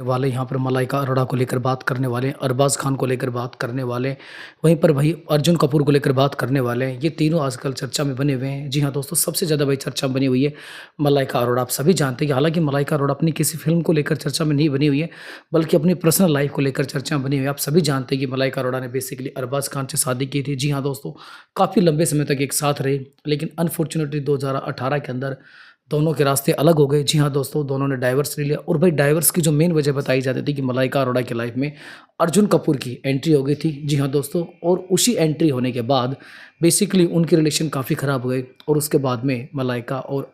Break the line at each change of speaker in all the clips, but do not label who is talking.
वाले यहाँ पर मलाइका अरोड़ा को लेकर बात करने वाले हैं, अरबाज़ खान को लेकर बात करने वाले हैं, वहीं पर भाई अर्जुन कपूर को लेकर बात करने वाले हैं। ये तीनों आजकल चर्चा में बने हुए हैं। जी हाँ दोस्तों, सबसे ज़्यादा भाई चर्चा में बनी हुई है मलाइका अरोड़ा। आप सभी जानते हैं कि हालाँकि मलाइका अरोड़ा अपनी किसी फ़िल्म को लेकर चर्चा में नहीं बनी हुई है, बल्कि अपनी पर्सनल लाइफ़ को लेकर चर्चा में बनी हुई है। आप सभी जानते हैं कि मलाइका अरोड़ा ने बेसिकली अरबाज़ खान से शादी की थी। जी हाँ दोस्तों, काफ़ी लंबे समय तक एक साथ रहे, लेकिन अनफॉर्च्यूनेटली 2018 के अंदर दोनों के रास्ते अलग हो गए। जी हाँ दोस्तों, दोनों ने डाइवोर्स ले लिया और भाई डाइवोर्स की जो मेन वजह बताई जाती थी कि मलाइका अरोड़ा की लाइफ में अर्जुन कपूर की एंट्री हो गई थी। जी हाँ दोस्तों, और उसी एंट्री होने के बाद बेसिकली उनके रिलेशन काफ़ी ख़राब हो गए और उसके बाद में मलाइका और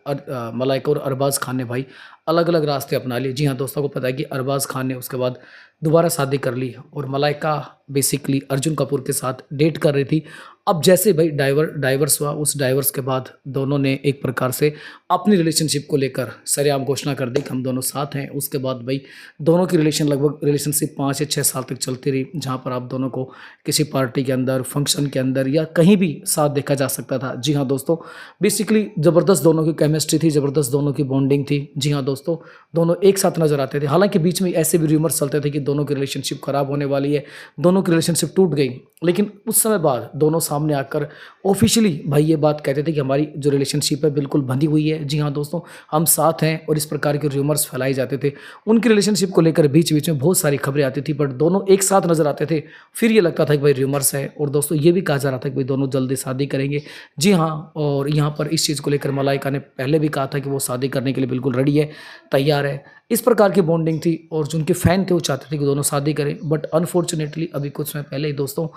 अरबाज़ खान ने भाई अलग-अलग रास्ते अपना लिए। जी हाँ दोस्तों, को पता है कि अरबाज़ खान ने उसके बाद दोबारा शादी कर ली और मलाइका बेसिकली अर्जुन कपूर के साथ डेट कर रही थी। अब जैसे भाई डाइवोर्स हुआ, उस डाइवोर्स के बाद दोनों ने एक प्रकार से अपनी रिलेशनशिप को लेकर सरेआम घोषणा कर दी कि हम दोनों साथ हैं। उसके बाद भाई दोनों की रिलेशनशिप 5 या 6 साल तक चलती रही, जहाँ पर आप दोनों को किसी पार्टी के अंदर, फंक्शन के अंदर या कहीं भी साथ देखा जा सकता था। जी हाँ दोस्तों, बेसिकली ज़बरदस्त दोनों की केमिस्ट्री थी, ज़बरदस्त दोनों की बॉन्डिंग थी। जी हाँ दोस्तों, दोनों एक साथ नज़र आते थे। हालाँकि बीच में ऐसे भी रूमर्स चलते थे कि दोनों की रिलेशनशिप ख़राब होने वाली है, दोनों की रिलेशनशिप टूट गई। लेकिन उस समय बाद दोनों सामने आकर ऑफ़िशियली भाई ये बात कहते थे कि हमारी जो रिलेशनशिप है बिल्कुल बंधी हुई है। जी हाँ दोस्तों, हम साथ हैं और इस प्रकार के रूमर्स फैलाए जाते थे। उनकी रिलेशनशिप को लेकर बीच-बीच में बहुत सारी खबरें आती थी, बट दोनों एक साथ नज़र आते थे। फिर ये लगता था कि भाई रूमर्स है और दोस्तों ये भी कहा जा रहा था कि भाई दोनों जल्दी शादी करेंगे। जी हाँ, और यहाँ पर इस चीज़ को लेकर मलाइका ने पहले भी कहा था कि वो शादी करने के लिए बिल्कुल रेडी है, तैयार है। इस प्रकार की बॉन्डिंग थी और जो उनके फ़ैन थे वो चाहते थे कि दोनों शादी करें, बट अनफॉर्चुनेटली अभी कुछ समय पहले ही दोस्तों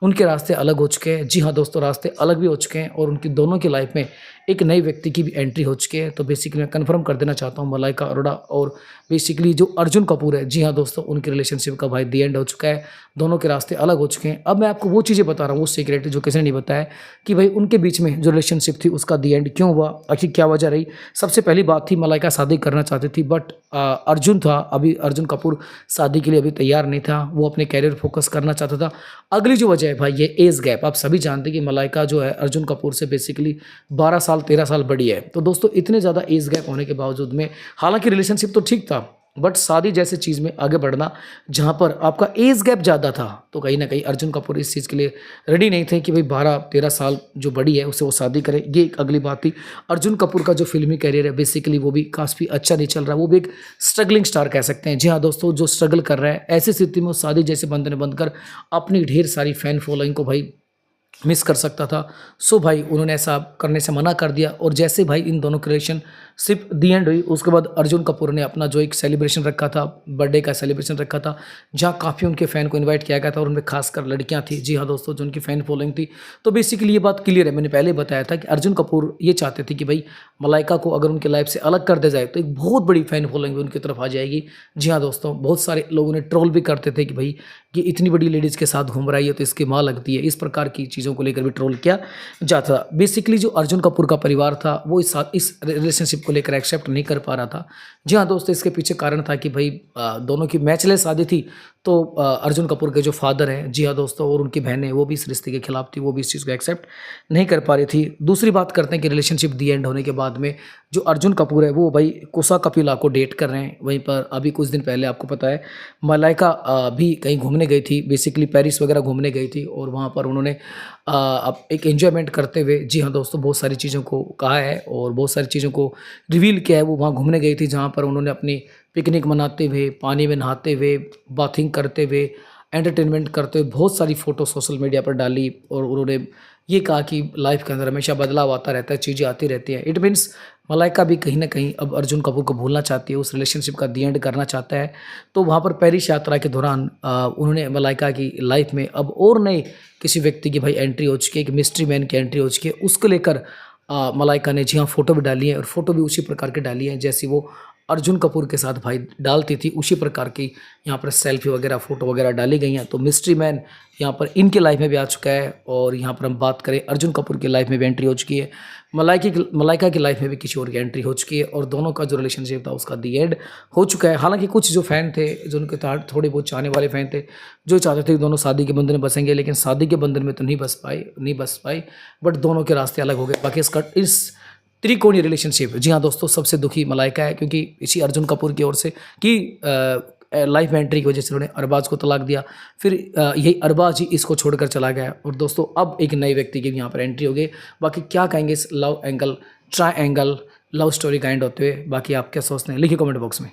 उनके रास्ते अलग हो चुके हैं। जी हाँ दोस्तों, रास्ते अलग भी हो चुके हैं और उनकी दोनों की लाइफ में एक नए व्यक्ति की भी एंट्री हो चुकी है। तो बेसिकली मैं कन्फर्म कर देना चाहता हूँ, मलाइका अरोड़ा और बेसिकली जो अर्जुन कपूर है, जी हाँ दोस्तों, उनकी रिलेशनशिप का भाई द एंड हो चुका है। दोनों के रास्ते अलग हो चुके हैं। अब मैं आपको वो चीज़ें बता रहा हूँ, वो सीक्रेट जो किसी ने नहीं बताया कि भाई उनके बीच में जो रिलेशनशिप थी उसका द एंड क्यों हुआ, आखिर क्या वजह रही। सबसे पहली बात थी, मलाइका शादी करना चाहती थी, बट अर्जुन कपूर शादी के लिए अभी तैयार नहीं था। वो अपने करियर फोकस करना चाहता था। अगली जो वजह है भाई, ये एज गैप। आप सभी जानते हैं कि मलाइका जो है अर्जुन कपूर से बेसिकली 12 साल 13 साल बड़ी है। तो दोस्तों इतने ज़्यादा एज गैप होने के बावजूद में, हालांकि रिलेशनशिप तो ठीक था, बट शादी जैसे चीज़ में आगे बढ़ना जहाँ पर आपका एज गैप ज़्यादा था, तो कहीं ना कहीं अर्जुन कपूर इस चीज़ के लिए रेडी नहीं थे कि भाई 12-13 साल जो बड़ी है उससे वो शादी करे। ये एक अगली बात थी। अर्जुन कपूर का जो फिल्मी करियर है बेसिकली वो भी काफ़ी अच्छा नहीं चल रहा। वो भी एक स्ट्रगलिंग स्टार कह सकते हैं। जी हाँ दोस्तों, जो स्ट्रगल कर रहा है, ऐसी स्थिति में वो शादी जैसे बंधन में बंधकर अपनी ढेर सारी फैन फॉलोइंग को भाई मिस कर सकता था। सो भाई उन्होंने ऐसा करने से मना कर दिया और जैसे भाई इन दोनों की रिलेशनशिप दी एंड हुई, उसके बाद अर्जुन कपूर ने अपना जो एक सेलिब्रेशन रखा था, बर्थडे का सेलिब्रेशन रखा था, जहाँ काफ़ी उनके फ़ैन को इनवाइट किया गया था और उनमें खासकर लड़कियाँ थी। जी हाँ दोस्तों, जो उनकी फ़ैन फॉलोइंग थी। तो बेसिकली ये बात क्लियर है, मैंने पहले ही बताया था कि अर्जुन कपूर ये चाहते थे कि भाई मलाइका को अगर उनकी लाइफ से अलग कर दिया जाए तो एक बहुत बड़ी फ़ैन फॉलोइंग भी उनकी तरफ आ जाएगी। जी हाँ दोस्तों, बहुत सारे लोगों ने ट्रोल भी करते थे कि भाई ये इतनी बड़ी लेडीज़ के साथ घूम रही है तो इसकी माँ लगती है। इस प्रकार की चीज़ों को लेकर भी ट्रोल किया जाता था। बेसिकली जो अर्जुन कपूर का परिवार था वो इस रिलेशनशिप को लेकर एक्सेप्ट नहीं कर पा रहा था। जी हाँ दोस्तों, इसके पीछे कारण था कि भाई दोनों की मैचलेस शादी थी, तो अर्जुन कपूर के जो फादर हैं, जी हाँ दोस्तों, और उनकी बहनें, वो भी इस रिश्ते के खिलाफ थी, वो भी इस चीज़ को एक्सेप्ट नहीं कर पा रही थी। दूसरी बात करते हैं कि रिलेशनशिप दी एंड होने के बाद में जो अर्जुन कपूर है वो भाई कुसा कपिला को डेट कर रहे हैं। वहीं पर अभी कुछ दिन पहले आपको पता है मलाइका भी कहीं घूमने गई थी, बेसिकली पेरिस वगैरह घूमने गई थी और वहाँ पर उन्होंने अब एक एन्जॉयमेंट करते हुए, जी हाँ दोस्तों, बहुत सारी चीज़ों को कहा है और बहुत सारी चीज़ों को रिवील किया है। वो वहाँ घूमने गई थी जहाँ पर उन्होंने अपनी पिकनिक मनाते हुए, पानी में नहाते हुए, बाथिंग करते हुए, एंटरटेनमेंट करते हुए बहुत सारी फ़ोटो सोशल मीडिया पर डाली और उन्होंने ये कहा कि लाइफ के अंदर हमेशा बदलाव आता रहता है, चीज़ें आती रहती हैं। इट मीन्स मलाइका भी कहीं न कहीं अब अर्जुन कपूर को भूलना चाहती है, उस रिलेशनशिप का द एंड करना चाहता है। तो वहाँ पर पेरिस यात्रा के दौरान उन्होंने मलाइका की लाइफ में अब और नए किसी व्यक्ति की भाई एंट्री हो चुकी है, एक मिस्ट्री मैन की एंट्री हो चुकी है। उसको लेकर मलाइका ने जी हाँ फ़ोटो भी डाली है और फ़ोटो भी उसी प्रकार की डाली है जैसी वो अर्जुन कपूर के साथ भाई डालती थी, उसी प्रकार की यहाँ पर सेल्फी वगैरह, फ़ोटो वगैरह डाली गई हैं। तो मिस्ट्री मैन यहाँ पर इनकी लाइफ में भी आ चुका है और यहाँ पर हम बात करें अर्जुन कपूर की लाइफ में भी एंट्री हो चुकी है। मलाइका की लाइफ में भी किसी और की एंट्री हो चुकी है और दोनों का जो रिलेशनशिप था उसका दी एंड हो चुका है। हालाँकि कुछ जो फ़ैन थे, जो उनके थोड़े बहुत चाहने वाले फ़ैन थे, जो चाहते थे कि दोनों शादी के बंधन में बसेंगे, लेकिन शादी के बंधन में तो नहीं बस पाई, बट दोनों के रास्ते अलग हो गए। बाकी इस त्रिकोणीय रिलेशनशिप, जी हाँ दोस्तों, सबसे दुखी मलाइका है क्योंकि इसी अर्जुन कपूर की ओर से कि लाइफ एंट्री की वजह से उन्होंने अरबाज़ को तलाक दिया। फिर यही अरबाज़ ही इसको छोड़कर चला गया और दोस्तों अब एक नए व्यक्ति की यहाँ पर एंट्री हो गई। बाकी क्या कहेंगे इस love angle, triangle love story का एंड होते हुए, बाकी आप क्या सोचते हैं लिखिए कमेंट बॉक्स में।